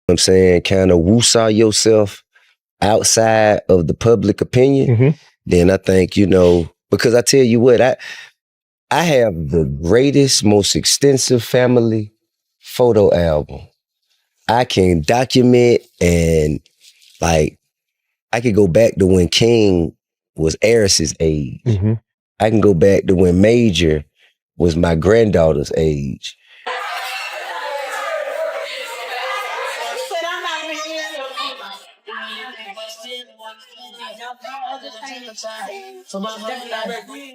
I'm saying, kind of woosah yourself outside of the public opinion, then I think, because I tell you what, I have the greatest, most extensive family photo album. I can document and like, I could go back to when King was Eris's age. I can go back to when Major was my granddaughter's age.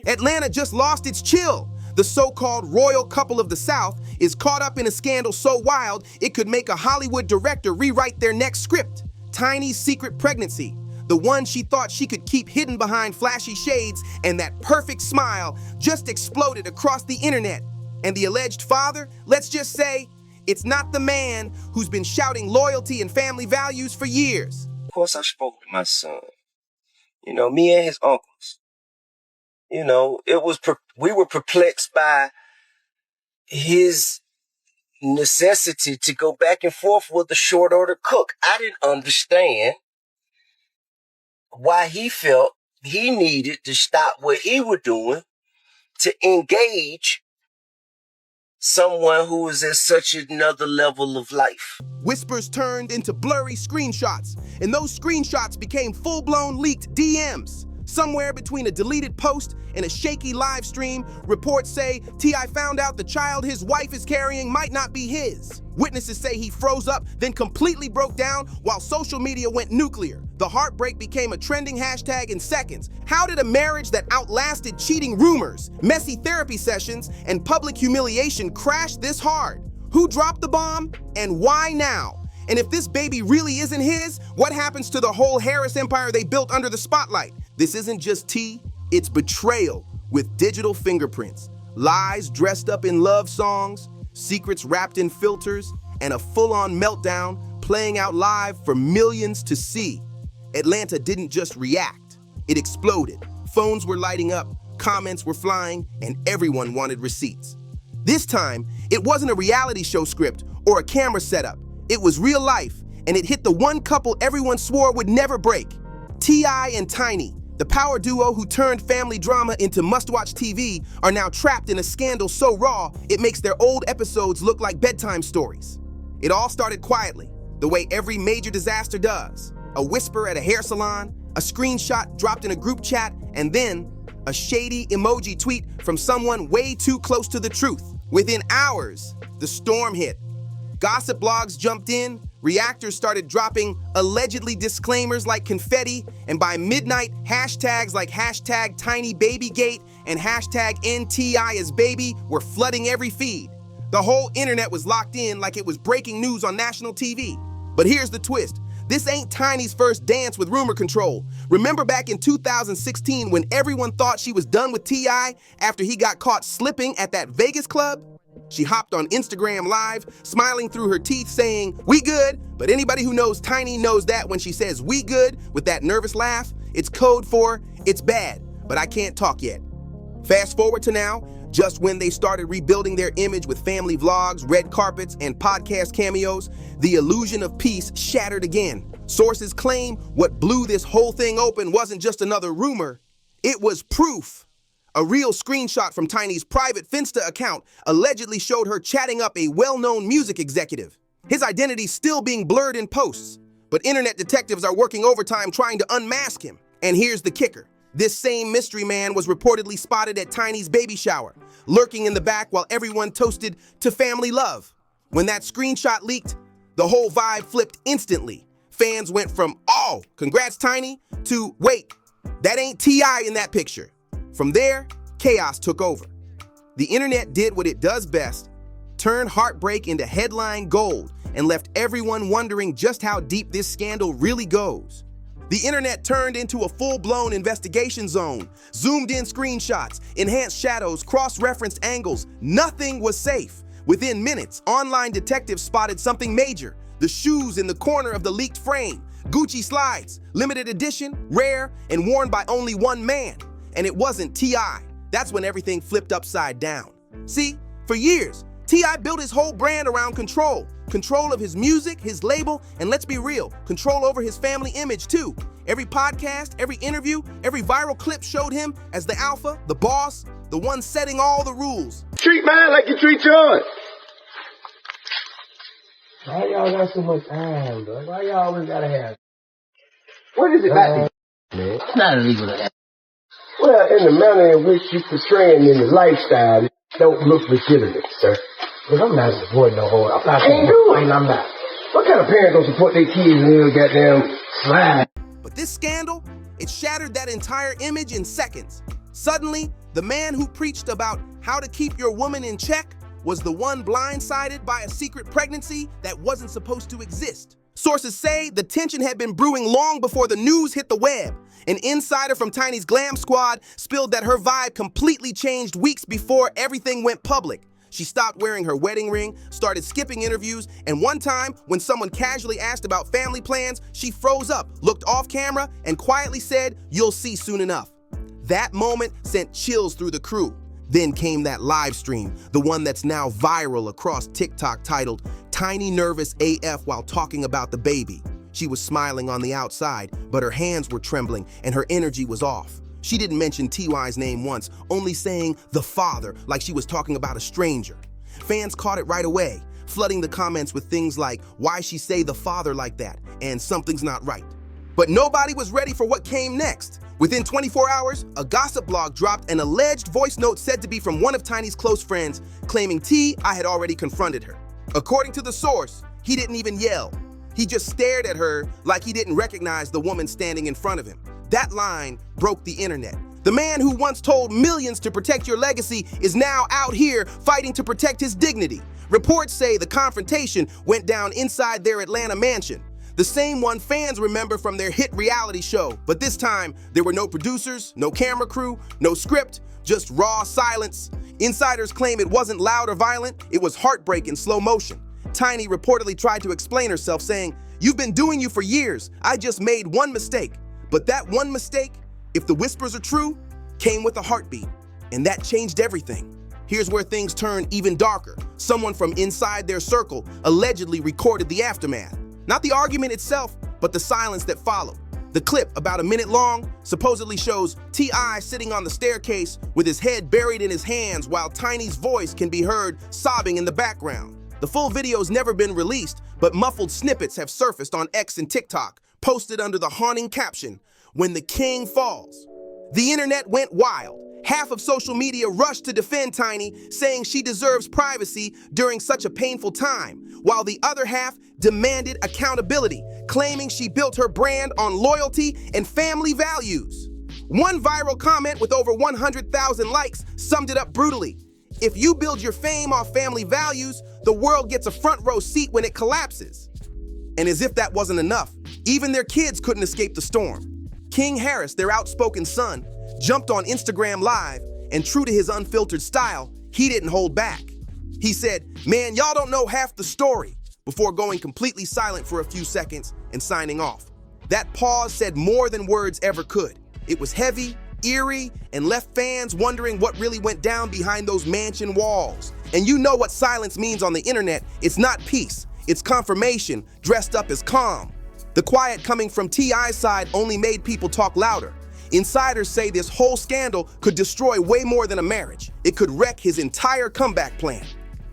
Atlanta just lost its chill. The so-called royal couple of the South is caught up in a scandal so wild it could make a Hollywood director rewrite their next script. Tiny's secret pregnancy, the one she thought she could keep hidden behind flashy shades and that perfect smile, just exploded across the internet. And the alleged father, let's just say, it's not the man who's been shouting loyalty and family values for years. Of course, I spoke with my son. Me and his uncles. We were perplexed by his necessity to go back and forth with the short order cook. I didn't understand why he felt he needed to stop what he was doing to engage someone who was at such another level of life. Whispers turned into blurry screenshots, and those screenshots became full-blown leaked DMs. Somewhere between a deleted post and a shaky live stream, reports say T.I. found out the child his wife is carrying might not be his. Witnesses say he froze up, then completely broke down while social media went nuclear. The heartbreak became a trending hashtag in seconds. How did a marriage that outlasted cheating rumors, messy therapy sessions, and public humiliation crash this hard? Who dropped the bomb, and why now? And if this baby really isn't his, what happens to the whole Harris empire they built under the spotlight? This isn't just tea, it's betrayal with digital fingerprints, lies dressed up in love songs, secrets wrapped in filters, and a full-on meltdown playing out live for millions to see. Atlanta didn't just react, it exploded. Phones were lighting up, comments were flying, and everyone wanted receipts. This time, it wasn't a reality show script or a camera setup. It was real life, and it hit the one couple everyone swore would never break. T.I. and Tiny, the power duo who turned family drama into must-watch TV, are now trapped in a scandal so raw, it makes their old episodes look like bedtime stories. It all started quietly, the way every major disaster does. A whisper at a hair salon, a screenshot dropped in a group chat, and then a shady emoji tweet from someone way too close to the truth. Within hours, the storm hit. Gossip blogs jumped in, reactors started dropping allegedly disclaimers like confetti, and by midnight, hashtags like hashtag TinyBabyGate and hashtag NTIasBaby were flooding every feed. The whole internet was locked in like it was breaking news on national TV. But here's the twist. This ain't Tiny's first dance with rumor control. Remember back in 2016 when everyone thought she was done with T.I. after he got caught slipping at that Vegas club? She hopped on Instagram Live, smiling through her teeth saying, "We good," but anybody who knows Tiny knows that when she says "we good" with that nervous laugh, it's code for, "It's bad, but I can't talk yet." Fast forward to now, just when they started rebuilding their image with family vlogs, red carpets, and podcast cameos, the illusion of peace shattered again. Sources claim what blew this whole thing open wasn't just another rumor, it was proof. A real screenshot from Tiny's private Finsta account allegedly showed her chatting up a well-known music executive. His identity's still being blurred in posts, but internet detectives are working overtime trying to unmask him. And here's the kicker. This same mystery man was reportedly spotted at Tiny's baby shower, lurking in the back while everyone toasted to family love. When that screenshot leaked, the whole vibe flipped instantly. Fans went from, "Oh, congrats Tiny," to, "Wait, that ain't T.I. in that picture." From there, chaos took over. The internet did what it does best, turned heartbreak into headline gold, and left everyone wondering just how deep this scandal really goes. The internet turned into a full-blown investigation zone. Zoomed-in screenshots, enhanced shadows, cross-referenced angles. Nothing was safe. Within minutes, online detectives spotted something major. The shoes in the corner of the leaked frame. Gucci slides, limited edition, rare, and worn by only one man. And it wasn't T.I. That's when everything flipped upside down. See, for years, T.I. built his whole brand around control. Control of his music, his label, and let's be real, control over his family image too. Every podcast, every interview, every viral clip showed him as the alpha, the boss, the one setting all the rules. Treat mine like you treat yours. Why y'all got so much time, bro? Why y'all always gotta have? What is it about this, man? It's not illegal to have. Well, in the manner in which you portraying in the lifestyle, it don't look legitimate, sir. Cause I'm not supporting no whole. I'm not Ain't doing. I'm not. What kind of parents don't support their kids in their goddamn slide? But this scandal, it shattered that entire image in seconds. Suddenly, the man who preached about how to keep your woman in check was the one blindsided by a secret pregnancy that wasn't supposed to exist. Sources say the tension had been brewing long before the news hit the web. An insider from Tiny's Glam Squad spilled that her vibe completely changed weeks before everything went public. She stopped wearing her wedding ring, started skipping interviews, and one time, when someone casually asked about family plans, she froze up, looked off camera, and quietly said, "You'll see soon enough." That moment sent chills through the crew. Then came that live stream, the one that's now viral across TikTok, titled "Tiny Nervous AF While Talking About the Baby." She was smiling on the outside, but her hands were trembling and her energy was off. She didn't mention T.Y.'s name once, only saying "the father" like she was talking about a stranger. Fans caught it right away, flooding the comments with things like, "Why she say the father like that?" and "something's not right." But nobody was ready for what came next. Within 24 hours, a gossip blog dropped an alleged voice note said to be from one of Tiny's close friends, claiming T.I. had already confronted her. According to the source, he didn't even yell. He just stared at her like he didn't recognize the woman standing in front of him. That line broke the internet. The man who once told millions to protect your legacy is now out here fighting to protect his dignity. Reports say the confrontation went down inside their Atlanta mansion, the same one fans remember from their hit reality show. But this time, there were no producers, no camera crew, no script, just raw silence. Insiders claim it wasn't loud or violent, it was heartbreak in slow motion. Tiny reportedly tried to explain herself, saying, "You've been doing you for years, I just made one mistake." But that one mistake, if the whispers are true, came with a heartbeat, and that changed everything. Here's where things turn even darker. Someone from inside their circle allegedly recorded the aftermath. Not the argument itself, but the silence that followed. The clip, about a minute long, supposedly shows T.I. sitting on the staircase with his head buried in his hands while Tiny's voice can be heard sobbing in the background. The full video's never been released, but muffled snippets have surfaced on X and TikTok, posted under the haunting caption, "When the King Falls." The internet went wild. Half of social media rushed to defend Tiny, saying she deserves privacy during such a painful time, while the other half demanded accountability, claiming she built her brand on loyalty and family values. One viral comment with over 100,000 likes summed it up brutally. "If you build your fame off family values, the world gets a front row seat when it collapses." And as if that wasn't enough, even their kids couldn't escape the storm. King Harris, their outspoken son, jumped on Instagram Live, and true to his unfiltered style, he didn't hold back. He said, "Man, y'all don't know half the story," before going completely silent for a few seconds and signing off. That pause said more than words ever could. It was heavy, eerie, and left fans wondering what really went down behind those mansion walls. And you know what silence means on the internet. It's not peace, it's confirmation dressed up as calm. The quiet coming from T.I.'s side only made people talk louder. Insiders say this whole scandal could destroy way more than a marriage. It could wreck his entire comeback plan.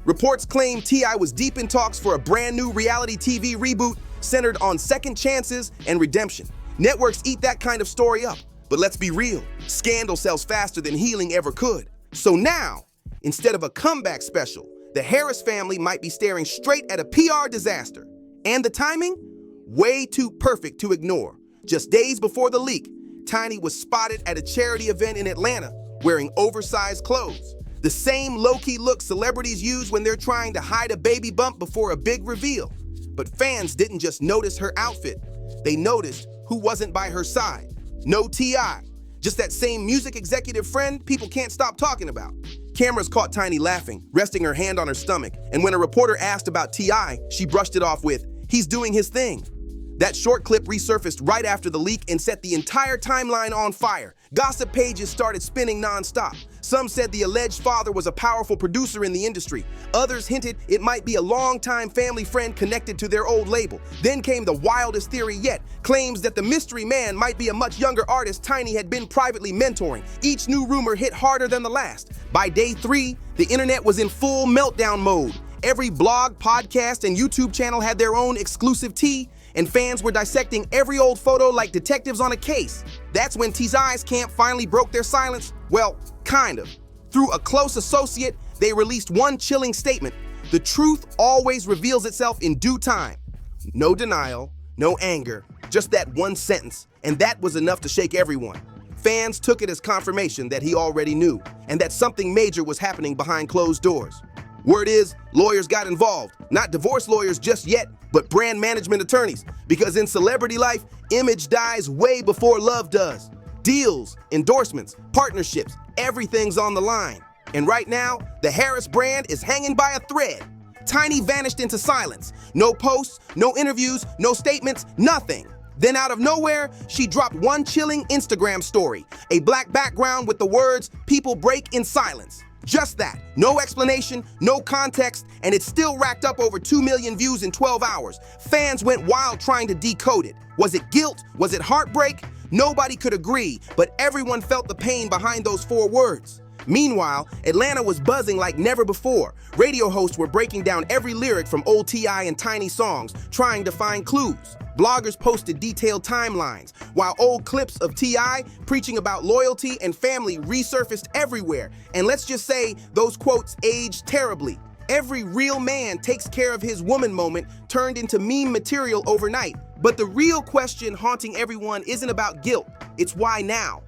Reports claim T.I. was deep in talks for a brand new reality TV reboot centered on second chances and redemption. Networks eat that kind of story up. But let's be real, scandal sells faster than healing ever could. So now, instead of a comeback special, the Harris family might be staring straight at a PR disaster. And the timing? Way too perfect to ignore. Just days before the leak, Tiny was spotted at a charity event in Atlanta wearing oversized clothes. The same low-key look celebrities use when they're trying to hide a baby bump before a big reveal. But fans didn't just notice her outfit. They noticed who wasn't by her side. No T.I. Just that same music executive friend people can't stop talking about. Cameras caught Tiny laughing, resting her hand on her stomach, and when a reporter asked about T.I., she brushed it off with, "He's doing his thing." That short clip resurfaced right after the leak and set the entire timeline on fire. Gossip pages started spinning nonstop. Some said the alleged father was a powerful producer in the industry. Others hinted it might be a longtime family friend connected to their old label. Then came the wildest theory yet, claims that the mystery man might be a much younger artist Tiny had been privately mentoring. Each new rumor hit harder than the last. By day 3, the internet was in full meltdown mode. Every blog, podcast, and YouTube channel had their own exclusive tea, and fans were dissecting every old photo like detectives on a case. That's when T.I.'s camp finally broke their silence. Well, kind of. Through a close associate, they released one chilling statement. The truth always reveals itself in due time. No denial, no anger, just that one sentence, and that was enough to shake everyone. Fans took it as confirmation that he already knew, and that something major was happening behind closed doors. Word is, lawyers got involved. Not divorce lawyers just yet, but brand management attorneys. Because in celebrity life, image dies way before love does. Deals, endorsements, partnerships, everything's on the line. And right now, the Harris brand is hanging by a thread. Tiny vanished into silence. No posts, no interviews, no statements, nothing. Then out of nowhere, she dropped one chilling Instagram story. A black background with the words, "People break in silence." Just that, no explanation, no context, and it still racked up over 2 million views in 12 hours. Fans went wild trying to decode it. Was it guilt? Was it heartbreak? Nobody could agree, but everyone felt the pain behind those 4 words. Meanwhile, Atlanta was buzzing like never before. Radio hosts were breaking down every lyric from old T.I. and Tiny songs, trying to find clues. Bloggers posted detailed timelines, while old clips of T.I. preaching about loyalty and family resurfaced everywhere. And let's just say those quotes aged terribly. Every real man takes care of his woman moment turned into meme material overnight. But the real question haunting everyone isn't about guilt, it's why now?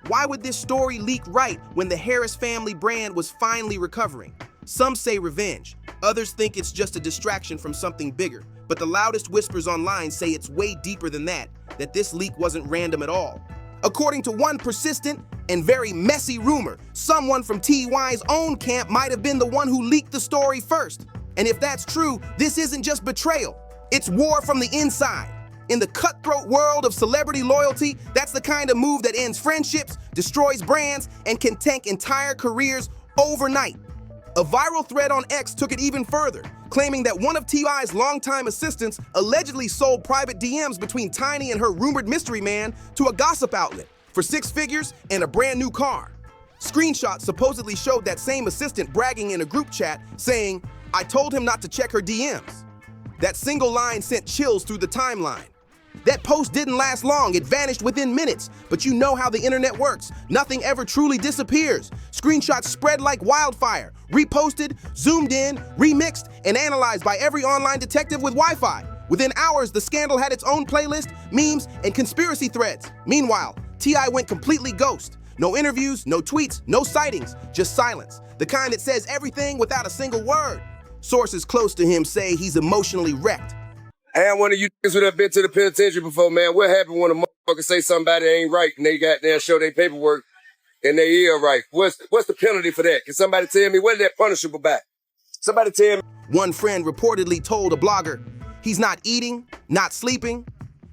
Why would this story leak right when the Harris family brand was finally recovering? Some say revenge, others think it's just a distraction from something bigger. But the loudest whispers online say it's way deeper than that this leak wasn't random at all. According to one persistent and very messy rumor, someone from T.Y.'s own camp might have been the one who leaked the story first. And if that's true, this isn't just betrayal, it's war from the inside. In the cutthroat world of celebrity loyalty, that's the kind of move that ends friendships, destroys brands, and can tank entire careers overnight. A viral thread on X took it even further, claiming that one of T.I.'s longtime assistants allegedly sold private DMs between Tiny and her rumored mystery man to a gossip outlet for 6 figures and a brand new car. Screenshots supposedly showed that same assistant bragging in a group chat, saying, "I told him not to check her DMs." That single line sent chills through the timeline. That post didn't last long, it vanished within minutes. But you know how the internet works. Nothing ever truly disappears. Screenshots spread like wildfire, reposted, zoomed in, remixed, and analyzed by every online detective with Wi-Fi. Within hours, the scandal had its own playlist, memes, and conspiracy threads. Meanwhile, T.I. went completely ghost. No interviews, no tweets, no sightings, just silence. The kind that says everything without a single word. Sources close to him say he's emotionally wrecked. I am one of you niggas who done been to the penitentiary before, man. What happened when a motherfucker say somebody ain't right and they got there show their paperwork and they is right? What's the penalty for that? Can somebody tell me what is that punishable by? Somebody tell me. One friend reportedly told a blogger, he's not eating, not sleeping.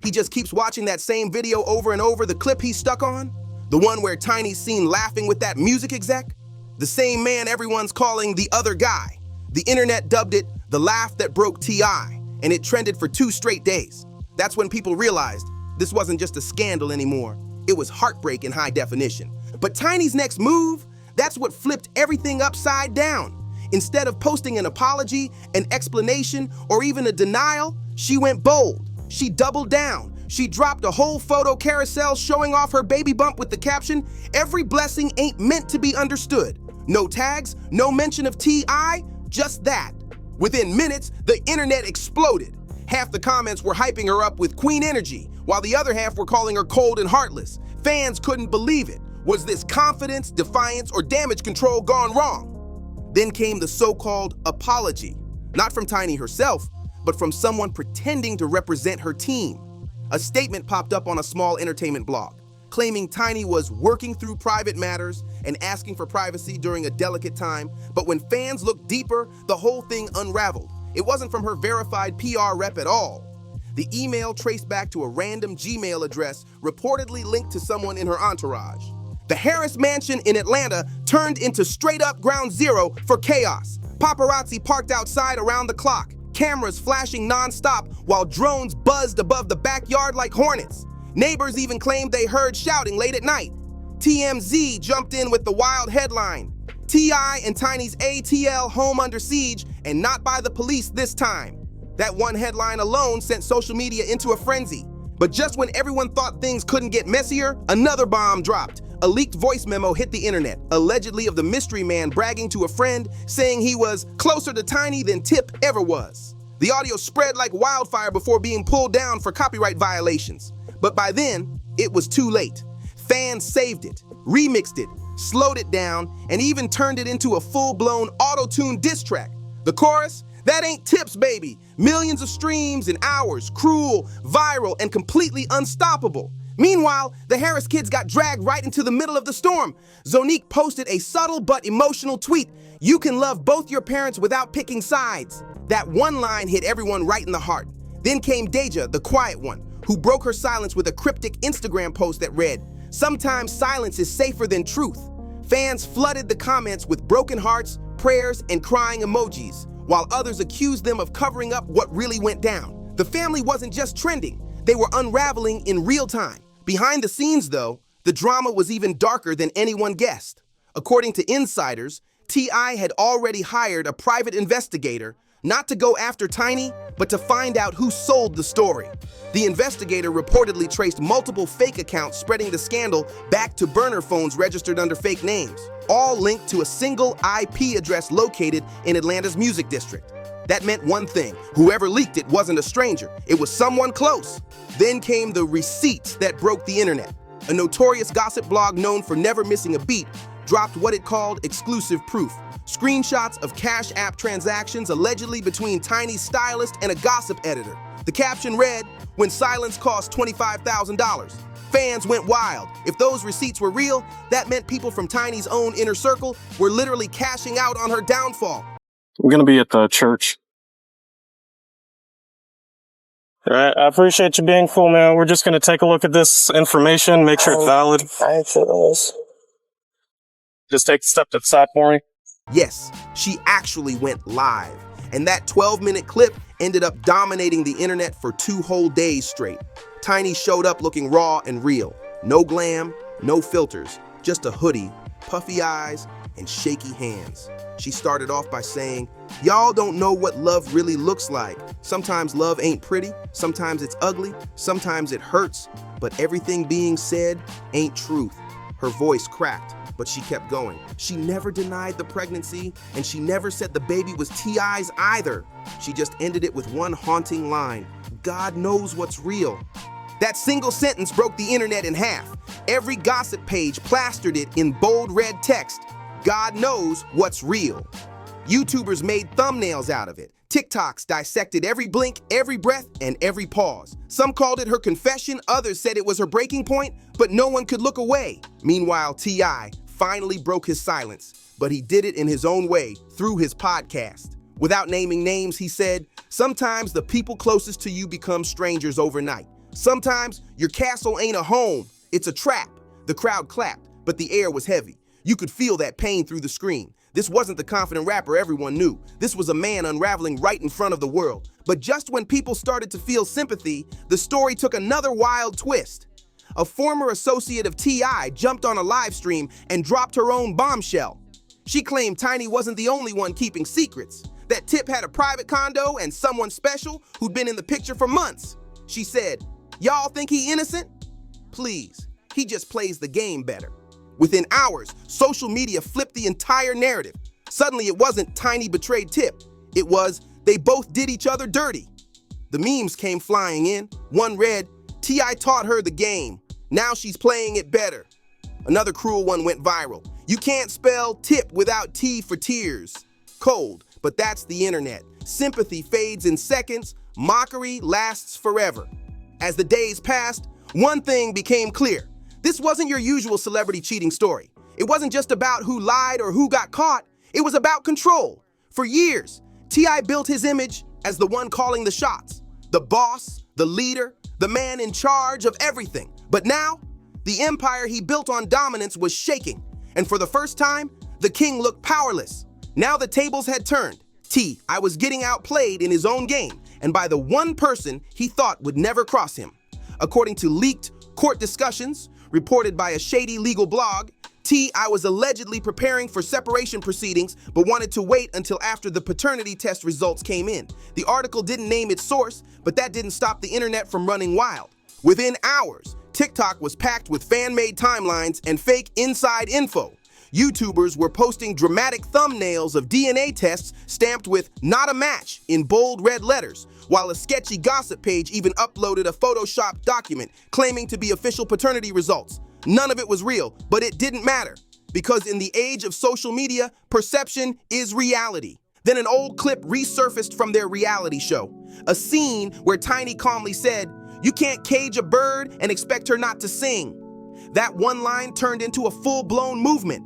He just keeps watching that same video over and over, the clip he's stuck on. The one where Tiny's seen laughing with that music exec. The same man everyone's calling the other guy. The internet dubbed it the laugh that broke T.I., and it trended for 2 straight days. That's when people realized this wasn't just a scandal anymore. It was heartbreak in high definition. But Tiny's next move, that's what flipped everything upside down. Instead of posting an apology, an explanation, or even a denial, she went bold. She doubled down. She dropped a whole photo carousel showing off her baby bump with the caption, "Every blessing ain't meant to be understood." No tags, no mention of T.I., just that. Within minutes, the internet exploded. Half the comments were hyping her up with queen energy, while the other half were calling her cold and heartless. Fans couldn't believe it. Was this confidence, defiance, or damage control gone wrong? Then came the so-called apology. Not from Tiny herself, but from someone pretending to represent her team. A statement popped up on a small entertainment blog, claiming Tiny was working through private matters and asking for privacy during a delicate time. But when fans looked deeper, the whole thing unraveled. It wasn't from her verified PR rep at all. The email traced back to a random Gmail address reportedly linked to someone in her entourage. The Harris Mansion in Atlanta turned into straight-up ground zero for chaos. Paparazzi parked outside around the clock, cameras flashing non-stop while drones buzzed above the backyard like hornets. Neighbors even claimed they heard shouting late at night. TMZ jumped in with the wild headline, T.I. and Tiny's ATL home under siege, and not by the police this time. That one headline alone sent social media into a frenzy. But just when everyone thought things couldn't get messier, another bomb dropped. A leaked voice memo hit the internet, allegedly of the mystery man bragging to a friend, saying he was closer to Tiny than Tip ever was. The audio spread like wildfire before being pulled down for copyright violations. But by then, it was too late. Fans saved it, remixed it, slowed it down, and even turned it into a full-blown auto-tune diss track. The chorus? That ain't Tip's baby. Millions of streams in hours, cruel, viral, and completely unstoppable. Meanwhile, the Harris kids got dragged right into the middle of the storm. Zonique posted a subtle but emotional tweet. You can love both your parents without picking sides. That one line hit everyone right in the heart. Then came Deja, the quiet one, who broke her silence with a cryptic Instagram post that read, "Sometimes silence is safer than truth." Fans flooded the comments with broken hearts, prayers, and crying emojis, while others accused them of covering up what really went down. The family wasn't just trending, they were unraveling in real time. Behind the scenes, though, the drama was even darker than anyone guessed. According to insiders, T.I. had already hired a private investigator not to go after Tiny, but to find out who sold the story. The investigator reportedly traced multiple fake accounts spreading the scandal back to burner phones registered under fake names, all linked to a single IP address located in Atlanta's music district. That meant one thing: whoever leaked it wasn't a stranger, it was someone close. Then came the receipts that broke the internet. A notorious gossip blog known for never missing a beat dropped what it called exclusive proof. Screenshots of Cash App transactions allegedly between Tiny's stylist and a gossip editor. The caption read, "When silence cost $25,000. Fans went wild. If those receipts were real, that meant people from Tiny's own inner circle were literally cashing out on her downfall. I'm going to be at the church. All right, I appreciate you being cool, man. We're just going to take a look at this information, make sure it's valid. Just take a step to the side for me. Yes, she actually went live. And that 12-minute clip ended up dominating the internet for 2 whole days straight. Tiny showed up looking raw and real. No glam, no filters, just a hoodie, puffy eyes, and shaky hands. She started off by saying, "Y'all don't know what love really looks like. Sometimes love ain't pretty, sometimes it's ugly, sometimes it hurts, but everything being said ain't truth." Her voice cracked, but she kept going. She never denied the pregnancy, and she never said the baby was T.I.'s either. She just ended it with one haunting line: "God knows what's real." That single sentence broke the internet in half. Every gossip page plastered it in bold red text: "God knows what's real." YouTubers made thumbnails out of it. TikToks dissected every blink, every breath, and every pause. Some called it her confession, others said it was her breaking point, but no one could look away. Meanwhile, T.I. finally broke his silence, but he did it in his own way, through his podcast. Without naming names, he said, "Sometimes the people closest to you become strangers overnight. Sometimes your castle ain't a home, it's a trap." The crowd clapped, but the air was heavy. You could feel that pain through the screen. This wasn't the confident rapper everyone knew. This was a man unraveling right in front of the world. But just when people started to feel sympathy, the story took another wild twist. A former associate of T.I. jumped on a live stream and dropped her own bombshell. She claimed Tiny wasn't the only one keeping secrets, that Tip had a private condo and someone special who'd been in the picture for months. She said, "Y'all think he innocent? Please, he just plays the game better." Within hours, social media flipped the entire narrative. Suddenly, it wasn't Tiny betrayed Tip. It was, they both did each other dirty. The memes came flying in. One read, "T.I. taught her the game. Now she's playing it better." Another cruel one went viral. "You can't spell tip without T for tears." Cold, but that's the internet. Sympathy fades in seconds. Mockery lasts forever. As the days passed, one thing became clear. This wasn't your usual celebrity cheating story. It wasn't just about who lied or who got caught. It was about control. For years, T.I. built his image as the one calling the shots, the boss, the leader, the man in charge of everything. But now, The empire he built on dominance was shaking, and for the first time, the king looked powerless. Now the tables had turned. I was getting outplayed in his own game, and by the one person he thought would never cross him. According to leaked court discussions reported by a shady legal blog, I was allegedly preparing for separation proceedings but wanted to wait until after the paternity test results came in. The article didn't name its source, but that didn't stop the internet from running wild. Within hours, TikTok was packed with fan-made timelines and fake inside info. YouTubers were posting dramatic thumbnails of DNA tests stamped with "not a match" in bold red letters, while a sketchy gossip page even uploaded a photoshopped document claiming to be official paternity results. None of it was real, but it didn't matter, because in the age of social media, perception is reality. Then an old clip resurfaced from their reality show, a scene where Tiny calmly said, "You can't cage a bird and expect her not to sing." That one line turned into a full-blown movement.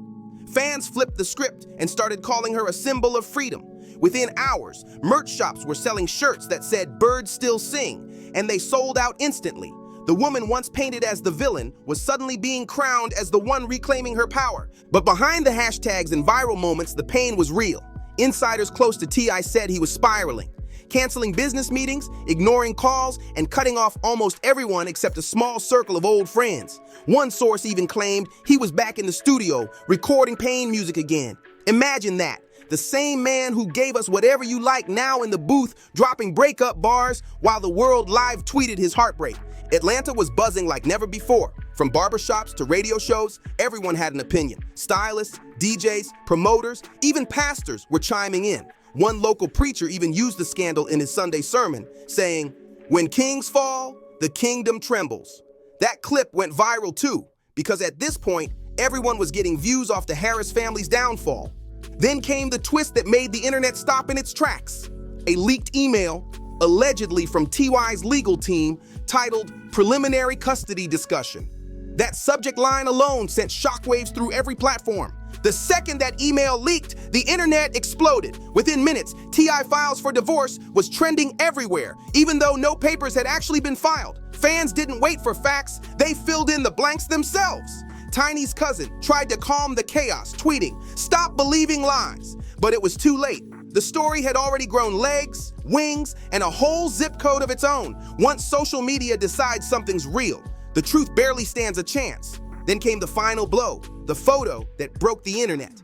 Fans flipped the script and started calling her a symbol of freedom. Within hours, merch shops were selling shirts that said "Birds Still Sing," and they sold out instantly. The woman once painted as the villain was suddenly being crowned as the one reclaiming her power. But behind the hashtags and viral moments, the pain was real. Insiders close to T.I. said he was spiraling, canceling business meetings, ignoring calls, and cutting off almost everyone except a small circle of old friends. One source even claimed he was back in the studio, recording pain music again. Imagine that. The same man who gave us Whatever You Like now in the booth, dropping breakup bars while the world live tweeted his heartbreak. Atlanta was buzzing like never before. From barbershops to radio shows, everyone had an opinion. Stylists, DJs, promoters, even pastors were chiming in. One local preacher even used the scandal in his Sunday sermon, saying, "When kings fall, the kingdom trembles." That clip went viral too, because at this point, everyone was getting views off the Harris family's downfall. Then came the twist that made the internet stop in its tracks. A leaked email, allegedly from T.Y.'s legal team, titled "Preliminary Custody Discussion." That subject line alone sent shockwaves through every platform. The second that email leaked, the internet exploded. Within minutes, T.I. files for divorce was trending everywhere, even though no papers had actually been filed. Fans didn't wait for facts, they filled in the blanks themselves. Tiny's cousin tried to calm the chaos, tweeting, "Stop believing lies." But it was too late. The story had already grown legs, wings, and a whole zip code of its own. Once social media decides something's real, the truth barely stands a chance. Then came the final blow, the photo that broke the internet.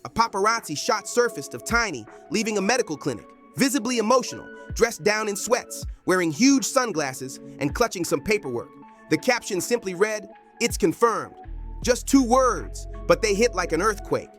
A paparazzi shot surfaced of Tiny leaving a medical clinic, visibly emotional, dressed down in sweats, wearing huge sunglasses and clutching some paperwork. The caption simply read, "It's confirmed." Just 2 words, but they hit like an earthquake.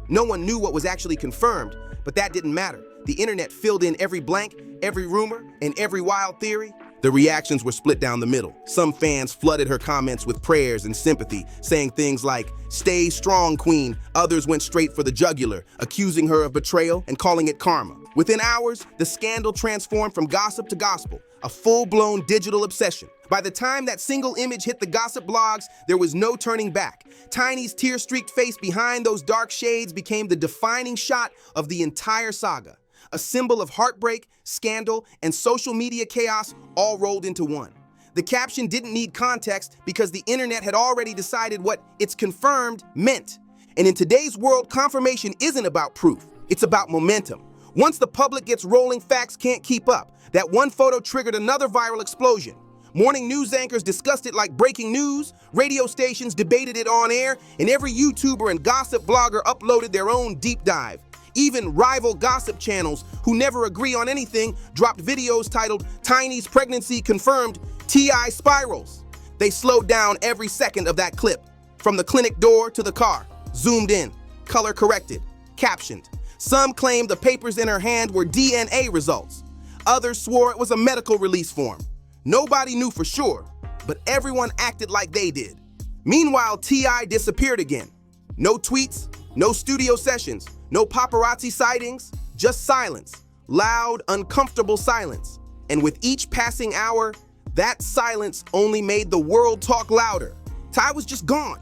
No one knew what was actually confirmed, but that didn't matter. The internet filled in every blank, every rumor, and every wild theory. The reactions were split down the middle. Some fans flooded her comments with prayers and sympathy, saying things like, "Stay strong, queen." Others went straight for the jugular, accusing her of betrayal and calling it karma. Within hours, the scandal transformed from gossip to gospel, a full-blown digital obsession. By the time that single image hit the gossip blogs, there was no turning back. Tiny's tear-streaked face behind those dark shades became the defining shot of the entire saga. A symbol of heartbreak, scandal, and social media chaos all rolled into one. The caption didn't need context because the internet had already decided what "it's confirmed" meant. And in today's world, confirmation isn't about proof, it's about momentum. Once the public gets rolling, facts can't keep up. That one photo triggered another viral explosion. Morning news anchors discussed it like breaking news, radio stations debated it on air, and every YouTuber and gossip blogger uploaded their own deep dive. Even rival gossip channels who never agree on anything dropped videos titled "Tiny's Pregnancy Confirmed, T.I. Spirals." They slowed down every second of that clip, from the clinic door to the car, zoomed in, color corrected, captioned. Some claimed the papers in her hand were DNA results. Others swore it was a medical release form. Nobody knew for sure, but everyone acted like they did. Meanwhile, T.I. disappeared again. No tweets, no studio sessions, no paparazzi sightings, just silence. Loud, uncomfortable silence. And with each passing hour, that silence only made the world talk louder. Ty was just gone.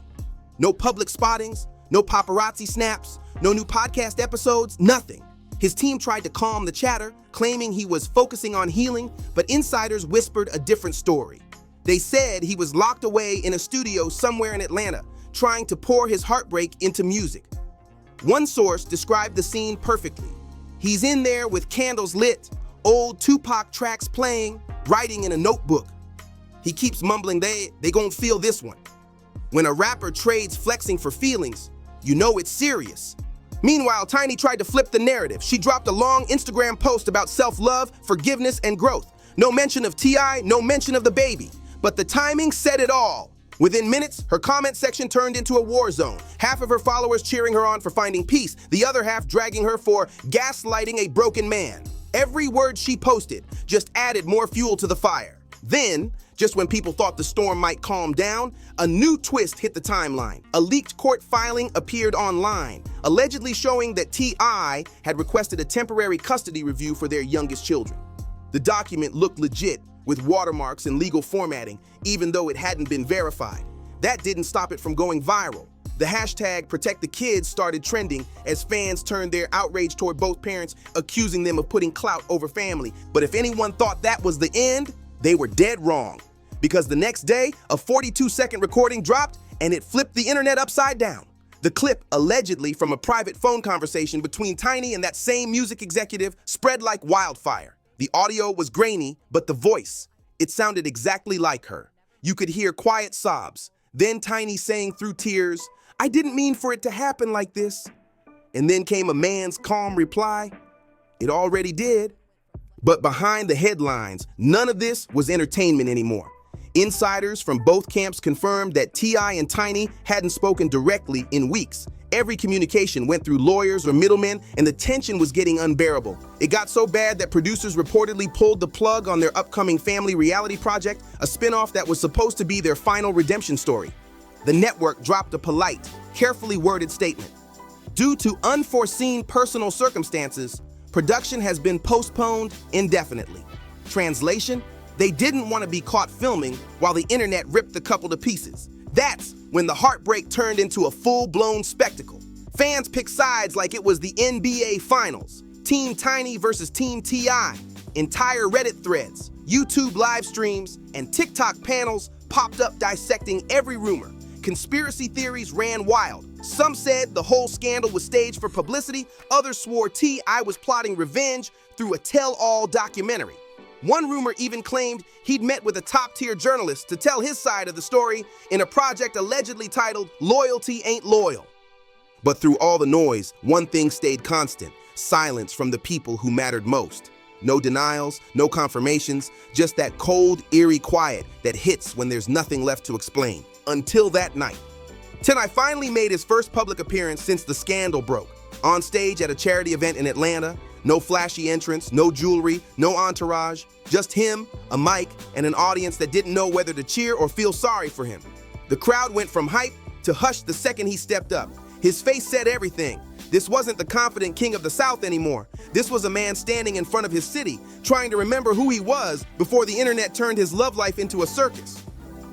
No public spottings, no paparazzi snaps, no new podcast episodes, nothing. His team tried to calm the chatter, claiming he was focusing on healing, but insiders whispered a different story. They said he was locked away in a studio somewhere in Atlanta, trying to pour his heartbreak into music. One source described the scene perfectly. He's in there with candles lit, old Tupac tracks playing, writing in a notebook. He keeps mumbling, they gon' feel this one. When a rapper trades flexing for feelings, you know it's serious. Meanwhile, Tiny tried to flip the narrative. She dropped a long Instagram post about self-love, forgiveness, and growth. No mention of T.I., no mention of the baby. But the timing said it all. Within minutes, her comment section turned into a war zone. Half of her followers cheering her on for finding peace, the other half dragging her for gaslighting a broken man. Every word she posted just added more fuel to the fire. Then, just when people thought the storm might calm down, a new twist hit the timeline. A leaked court filing appeared online, allegedly showing that T.I. had requested a temporary custody review for their youngest children. The document looked legit, with watermarks and legal formatting, even though it hadn't been verified. That didn't stop it from going viral. The hashtag #ProtectTheKids started trending as fans turned their outrage toward both parents, accusing them of putting clout over family. But if anyone thought that was the end, they were dead wrong. Because the next day, a 42-second recording dropped and it flipped the internet upside down. The clip, allegedly from a private phone conversation between Tiny and that same music executive, spread like wildfire. The audio was grainy, but the voice, it sounded exactly like her. You could hear quiet sobs, then Tiny saying through tears, "I didn't mean for it to happen like this." And then came a man's calm reply, "It already did." But behind the headlines, none of this was entertainment anymore. Insiders from both camps confirmed that T.I. and Tiny hadn't spoken directly in weeks. Every communication went through lawyers or middlemen, and the tension was getting unbearable. It got so bad that producers reportedly pulled the plug on their upcoming family reality project, a spin-off that was supposed to be their final redemption story. The network dropped a polite, carefully worded statement. Due to unforeseen personal circumstances, production has been postponed indefinitely. Translation: they didn't want to be caught filming while the internet ripped the couple to pieces. That's when the heartbreak turned into a full-blown spectacle. Fans picked sides like it was the NBA Finals. Team Tiny versus Team T.I. Entire Reddit threads, YouTube live streams, and TikTok panels popped up dissecting every rumor. Conspiracy theories ran wild. Some said the whole scandal was staged for publicity. Others swore T.I. was plotting revenge through a tell-all documentary. One rumor even claimed he'd met with a top-tier journalist to tell his side of the story in a project allegedly titled "Loyalty Ain't Loyal." But through all the noise, one thing stayed constant: silence from the people who mattered most. No denials, no confirmations, just that cold, eerie quiet that hits when there's nothing left to explain. Until that night. T.I. finally made his first public appearance since the scandal broke. On stage at a charity event in Atlanta, no flashy entrance, no jewelry, no entourage, just him, a mic, and an audience that didn't know whether to cheer or feel sorry for him. The crowd went from hype to hush the second he stepped up. His face said everything. This wasn't the confident king of the South anymore. This was a man standing in front of his city, trying to remember who he was before the internet turned his love life into a circus.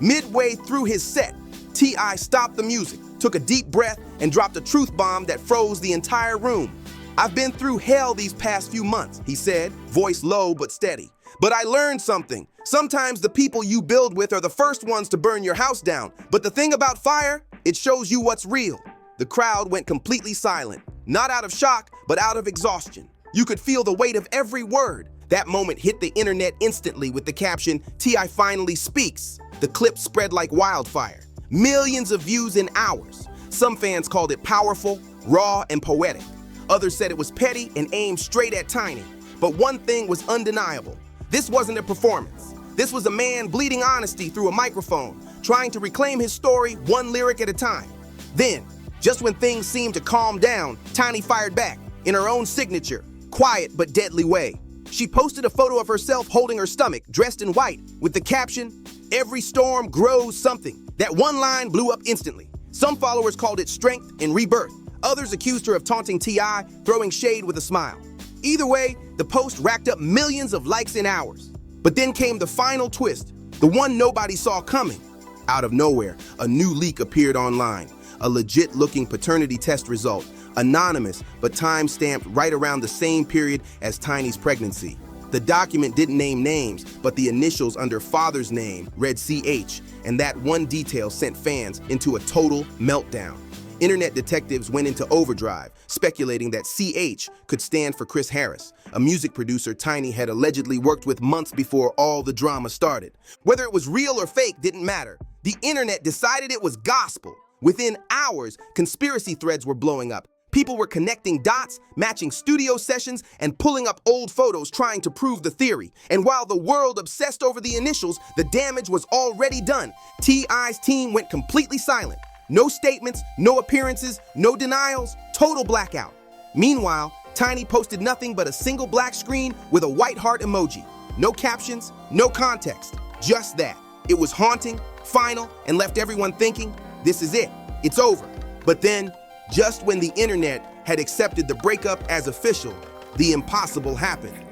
Midway through his set, T.I. stopped the music, took a deep breath, and dropped a truth bomb that froze the entire room. "I've been through hell these past few months," he said, voice low but steady. "But I learned something. Sometimes the people you build with are the first ones to burn your house down. But the thing about fire, it shows you what's real." The crowd went completely silent, not out of shock, but out of exhaustion. You could feel the weight of every word. That moment hit the internet instantly with the caption, "T.I. finally speaks." The clip spread like wildfire. Millions of views in hours. Some fans called it powerful, raw, and poetic. Others said it was petty and aimed straight at Tiny. But one thing was undeniable. This wasn't a performance. This was a man bleeding honesty through a microphone, trying to reclaim his story one lyric at a time. Then, just when things seemed to calm down, Tiny fired back, in her own signature, quiet but deadly way. She posted a photo of herself holding her stomach, dressed in white, with the caption, "Every storm grows something." That one line blew up instantly. Some followers called it strength and rebirth. Others accused her of taunting T.I., throwing shade with a smile. Either way, the post racked up millions of likes in hours. But then came the final twist, the one nobody saw coming. Out of nowhere, a new leak appeared online. A legit-looking paternity test result, anonymous but time-stamped right around the same period as Tiny's pregnancy. The document didn't name names, but the initials under father's name read CH, and that one detail sent fans into a total meltdown. Internet detectives went into overdrive, speculating that CH could stand for Chris Harris, a music producer Tiny had allegedly worked with months before all the drama started. Whether it was real or fake didn't matter. The internet decided it was gospel. Within hours, conspiracy threads were blowing up. People were connecting dots, matching studio sessions, and pulling up old photos trying to prove the theory. And while the world obsessed over the initials, the damage was already done. T.I.'s team went completely silent. No statements, no appearances, no denials, total blackout. Meanwhile, Tiny posted nothing but a single black screen with a white heart emoji. No captions, no context, just that. It was haunting, final, and left everyone thinking, this is it, it's over. But then, just when the internet had accepted the breakup as official, the impossible happened.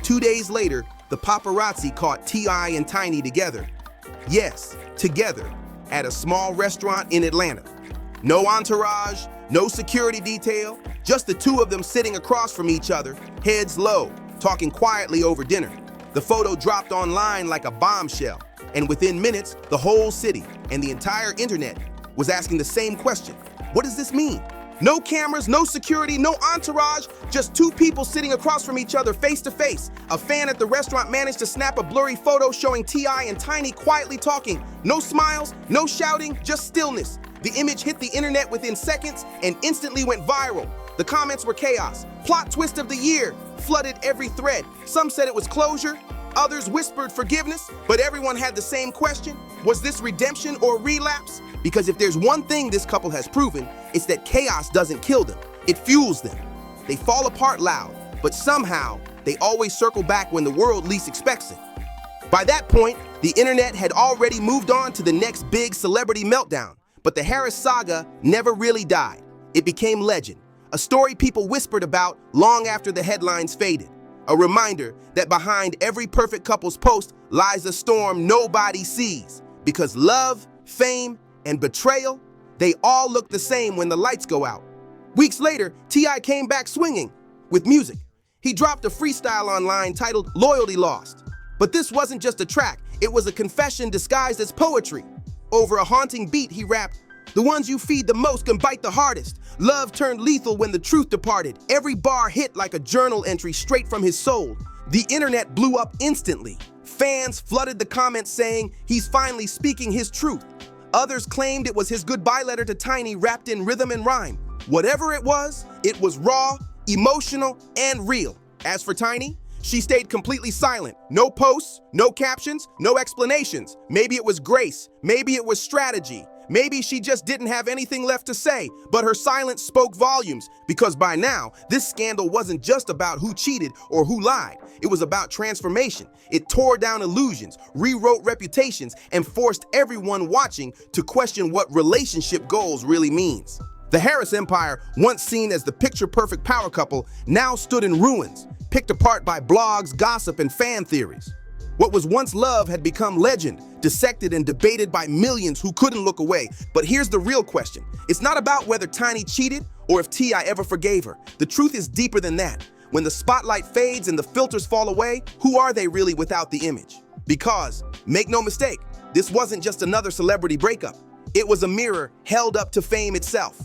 2 days later, the paparazzi caught T.I. and Tiny together. Yes, together, at a small restaurant in Atlanta. No entourage, no security detail, just the two of them sitting across from each other, heads low, talking quietly over dinner. The photo dropped online like a bombshell, and within minutes, the whole city and the entire internet was asking the same question. What does this mean? No cameras, no security, no entourage, just two people sitting across from each other face to face. A fan at the restaurant managed to snap a blurry photo showing T.I. and Tiny quietly talking. No smiles, no shouting, just stillness. The image hit the internet within seconds and instantly went viral. The comments were chaos. Plot twist of the year flooded every thread. Some said it was closure, others whispered forgiveness, but everyone had the same question. Was this redemption or relapse? Because if there's one thing this couple has proven, it's that chaos doesn't kill them, it fuels them. They fall apart loud, but somehow they always circle back when the world least expects it. By that point, the internet had already moved on to the next big celebrity meltdown, but the Harris saga never really died. It became legend, a story people whispered about long after the headlines faded. A reminder that behind every perfect couple's post lies a storm nobody sees, because love, fame, and betrayal, they all look the same when the lights go out. Weeks later, T.I. came back swinging with music. He dropped a freestyle online titled Loyalty Lost. But this wasn't just a track, it was a confession disguised as poetry. Over a haunting beat, he rapped, "The ones you feed the most can bite the hardest. Love turned lethal when the truth departed." Every bar hit like a journal entry straight from his soul. The internet blew up instantly. Fans flooded the comments saying he's finally speaking his truth. Others claimed it was his goodbye letter to Tiny wrapped in rhythm and rhyme. Whatever it was raw, emotional, and real. As for Tiny, she stayed completely silent. No posts, no captions, no explanations. Maybe it was grace, maybe it was strategy. Maybe she just didn't have anything left to say, but her silence spoke volumes, because by now, this scandal wasn't just about who cheated or who lied. It was about transformation. It tore down illusions, rewrote reputations, and forced everyone watching to question what relationship goals really means. The Harris empire, once seen as the picture-perfect power couple, now stood in ruins, picked apart by blogs, gossip, and fan theories. What was once love had become legend, dissected and debated by millions who couldn't look away. But here's the real question. It's not about whether Tiny cheated or if T.I. ever forgave her. The truth is deeper than that. When the spotlight fades and the filters fall away, who are they really without the image? Because, make no mistake, this wasn't just another celebrity breakup. It was a mirror held up to fame itself.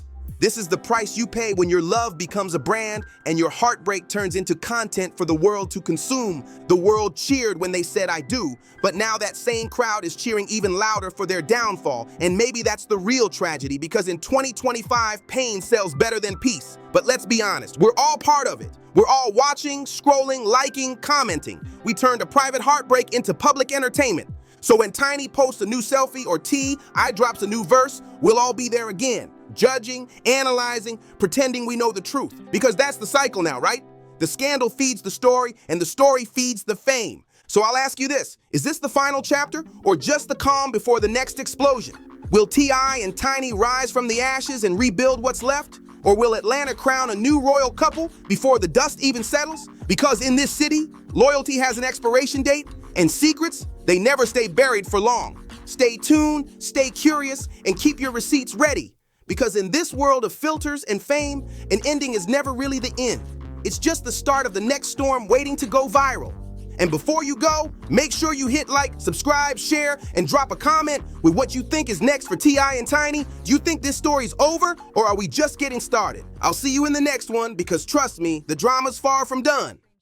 This is the price you pay when your love becomes a brand and your heartbreak turns into content for the world to consume. The world cheered when they said "I do," but now that same crowd is cheering even louder for their downfall. And maybe that's the real tragedy, because in 2025, pain sells better than peace. But let's be honest, we're all part of it. We're all watching, scrolling, liking, commenting. We turned a private heartbreak into public entertainment. So when Tiny posts a new selfie or T.I. drops a new verse, we'll all be there again, judging, analyzing, pretending we know the truth. Because that's the cycle now, right? The scandal feeds the story, and the story feeds the fame. So I'll ask you this, is this the final chapter, or just the calm before the next explosion? Will T.I. and Tiny rise from the ashes and rebuild what's left? Or will Atlanta crown a new royal couple before the dust even settles? Because in this city, loyalty has an expiration date, and secrets, they never stay buried for long. Stay tuned, stay curious, and keep your receipts ready. Because in this world of filters and fame, an ending is never really the end. It's just the start of the next storm waiting to go viral. And before you go, make sure you hit like, subscribe, share, and drop a comment with what you think is next for T.I. and Tiny. Do you think this story's over, or are we just getting started? I'll see you in the next one, because trust me, the drama's far from done.